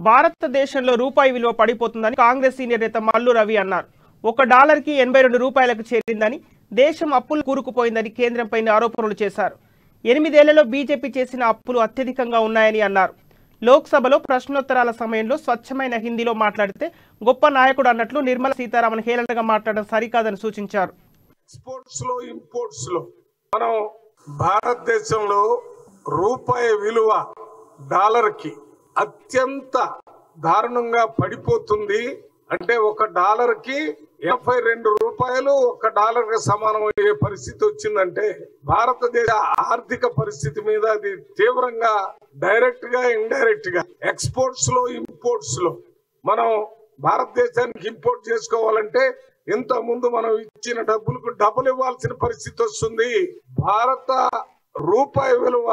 భారతదేశంలో రూపాయి విలువ పడిపోతుందని కాంగ్రెస్ సీనియర్ నేత మల్లు రవి అన్నారు. $1కి 82 రూపాయలకు చేరిందని, దేశం అప్పులు కూరుకుపోయిందని కేంద్రంపై ఆరోపణలు చేశారు. 8 ఏళ్లలో బీజేపీ చేసిన అప్పులు అత్యధికంగా ఉన్నాయని అన్నారు. లోక్సభలో ప్రశ్నోత్తరాల సమయంలో స్వచ్ఛమైన హిందీలో మాట్లాడితే గొప్ప నాయకుడు అన్నట్లు నిర్మలా సీతారామన్ హేళనగా మాట్లాడడం సరికాదని సూచించారు. ఎక్స్పోర్ట్స్ లో ఇంపోర్ట్స్ లో మనం భారతదేశంలో రూపాయి విలువ డాలర్కి అత్యంత దారుణంగా పడిపోతుంది. అంటే $1కి 82 రూపాయలు $1కి సమానం అయ్యే పరిస్థితి వచ్చిందంటే భారతదేశ ఆర్థిక పరిస్థితి మీద అది తీవ్రంగా డైరెక్ట్ గా ఇండైరెక్ట్ గా ఎక్స్పోర్ట్స్ లో ఇంపోర్ట్స్ లో మనం భారతదేశానికి ఇంపోర్ట్ చేసుకోవాలంటే ఇంత ముందు మనం ఇచ్చిన డబ్బులకు డబ్బులు ఇవ్వాల్సిన పరిస్థితి వస్తుంది. భారత రూపాయి విలువ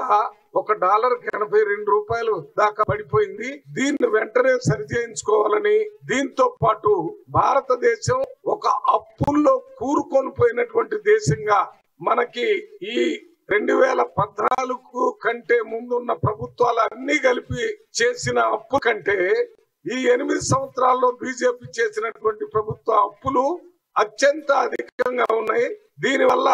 $1కి 82 రూపాయలు దాకా పడిపోయింది. దీన్ని వెంటనే సరిచేయించుకోవాలని, దీంతో పాటు భారతదేశం ఒక అప్పుల్లో కూరుకొని పోయినటువంటి దేశంగా మనకి ఈ 2014 కంటే ముందున్న ప్రభుత్వాలు అన్ని కలిపి చేసిన అప్పు కంటే ఈ 8 సంవత్సరాల్లో బీజేపీ చేసినటువంటి ప్రభుత్వ అప్పులు అత్యంత అధికంగా ఉన్నాయి. దీనివల్ల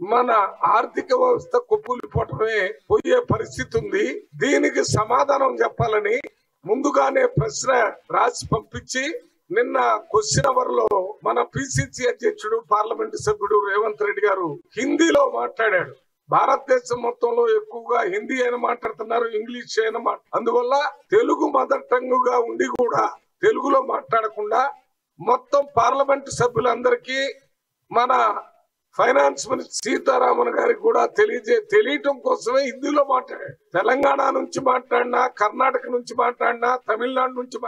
మన ఆర్థిక వ్యవస్థ కుప్పూలిపోవటమే పోయే పరిస్థితి ఉంది. దీనికి సమాధానం చెప్పాలని ముందుగానే ప్రశ్న రాసి పంపించి నిన్న క్వశ్చన్ అవర్ లో మన పిసిసి అధ్యక్షుడు పార్లమెంట్ సభ్యుడు రేవంత్ రెడ్డి గారు హిందీలో మాట్లాడాడు. భారతదేశం మొత్తంలో ఎక్కువగా హిందీ అయినా మాట్లాడుతున్నారు, ఇంగ్లీష్ అయినా అందువల్ల తెలుగు మదర్ టంగ్ గా ఉండి కూడా తెలుగులో మాట్లాడకుండా మొత్తం పార్లమెంట్ సభ్యులందరికీ మన ఫైనాన్స్ మినిస్టర్ సీతారామన్ గారికి కూడా తెలియటం కోసమే హిందీలో మాట్లాడాడు. తెలంగాణ నుంచి మాట్లాడినా, కర్ణాటక నుంచి మాట్లాడినా, తమిళనాడు నుంచి